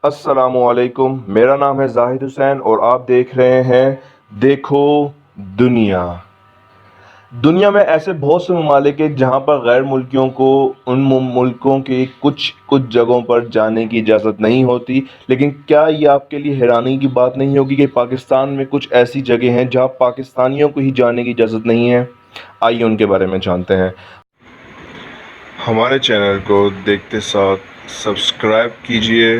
अस्सलामु अलैकुम। मेरा नाम है जाहिद हुसैन और आप देख रहे हैं देखो दुनिया। दुनिया में ऐसे बहुत से ममालिक हैं जहाँ पर गैर मुल्कियों को उन मुल्कों के कुछ कुछ जगहों पर जाने की इजाज़त नहीं होती। लेकिन क्या ये आपके लिए हैरानी की बात नहीं होगी कि पाकिस्तान में कुछ ऐसी जगह हैं जहाँ पाकिस्तानियों को ही जाने की इजाज़त नहीं है। आइए उनके बारे में जानते हैं। हमारे चैनल को देखते साथ सब्सक्राइब कीजिए,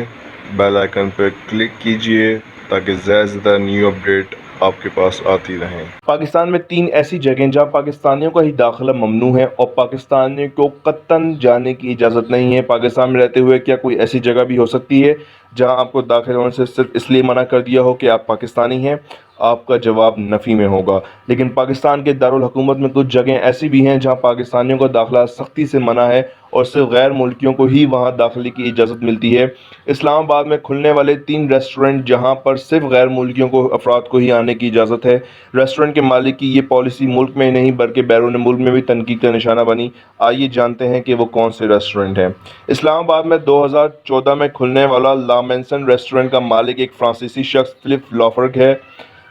बेल आइकन पर क्लिक कीजिए ताकि ज़्यादा से ज़्यादा न्यू अपडेट आपके पास आती रहें। पाकिस्तान में 3 ऐसी जगहें जहां पाकिस्तानियों का ही दाखिला ममनू है और पाकिस्तानियों को कतन जाने की इजाज़त नहीं है। पाकिस्तान में रहते हुए क्या कोई ऐसी जगह भी हो सकती है जहां आपको दाखिल होने से सिर्फ इसलिए मना कर दिया हो कि आप पाकिस्तानी हैं? आपका जवाब नफ़ी में होगा। लेकिन पाकिस्तान के दारुल हुकूमत में कुछ जगहें ऐसी भी हैं जहां पाकिस्तानियों का दाखिला सख्ती से मना है और सिर्फ गैर मुल्कियों को ही वहां दाखिले की इजाज़त मिलती है। इस्लामाबाद में खुलने वाले 3 रेस्टोरेंट जहां पर सिर्फ गैर मुल्कियों को अफराद को ही आने की इजाज़त है। रेस्टोरेंट के मालिक की ये पॉलिसी मुल्क में नहीं बल्कि बैरून मुल्क में भी तनकीद का निशाना बनी। आइए जानते हैं कि वो कौन से रेस्टोरेंट हैं। इस्लामाबाद में 2014 में खुलने वाला ला मेंसन रेस्टोरेंट का मालिक एक फ्रांसीसी शख्स फिलिप लॉफर्ग है।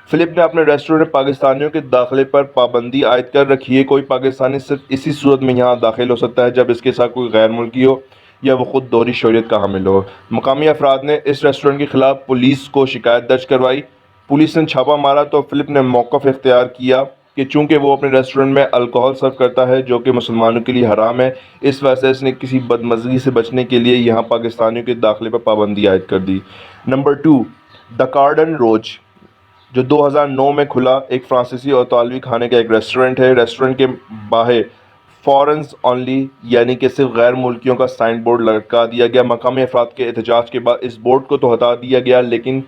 फिलिप ने अपने रेस्टोरेंट में पाकिस्तानियों के दाखिले पर पाबंदी आयद कर रखी है। कोई पाकिस्तानी सिर्फ इसी सूरत में यहाँ दाखिल हो सकता है जब इसके साथ कोई गैर मुल्की हो या वो खुद दोहरी शरीयत का हामिल हो। मकामी अफराद ने इस रेस्टोरेंट के खिलाफ पुलिस को शिकायत दर्ज करवाई। पुलिस ने छापा मारा तो फिलिप ने मौक़िफ़ इख्तियार किया कि चूँकि वो अपने रेस्टोरेंट में अल्कोहल सर्व करता है जो कि मुसलमानों के लिए हराम है, इस वजह से इसने किसी बदमज़गी से बचने के लिए यहाँ पाकिस्तानियों के दाखिले पर पाबंदी आयद कर दी। नंबर 2, द गार्डन रोज, जो 2009 में खुला एक फ्रांसीसी और इतालवी खाने का एक रेस्टोरेंट है। रेस्टोरेंट के बाहर फॉरेन्स ओनली यानी कि सिर्फ गैर मुल्कियों का साइन बोर्ड लटका दिया गया। मकामी अफराद के एहतजाज के बाद इस बोर्ड को तो हटा दिया गया, लेकिन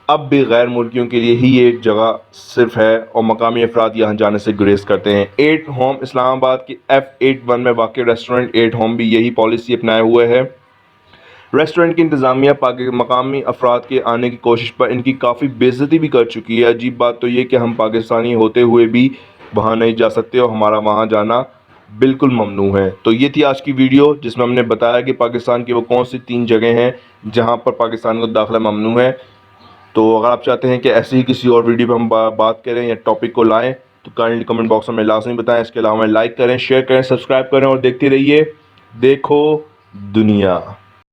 अब भी गैर मुल्कियों के लिए ही ये जगह सिर्फ है और मकामी अफराद यहाँ जाने से गुरेज करते हैं। 8 होम, इस्लामाबाद की F81 में वाक़ रेस्टोरेंट 8 होम भी यही पॉलिसी अपनाए हुए है। रेस्टोरेंट की इंतज़ामिया मकामी अफराद के आने की कोशिश पर इनकी काफ़ी बेइज्जती भी कर चुकी है। अजीब बात तो ये कि हम पाकिस्तानी होते हुए भी वहाँ नहीं जा सकते और हमारा वहाँ जाना बिल्कुल ममनू है। तो ये थी आज की वीडियो जिसमें हमने बताया कि पाकिस्तान की वो कौन सी 3 जगह हैं जहाँ पर पाकिस्तान को दाखिला ममनू है। तो अगर आप चाहते हैं कि ऐसे ही किसी और वीडियो पर हम बात करें या टॉपिक को लाएँ तो काइंडली कमेंट बॉक्स में लाजमी बताएँ। इसके अलावा लाइक करें, शेयर करें, सब्सक्राइब करें और देखते रहिए देखो दुनिया।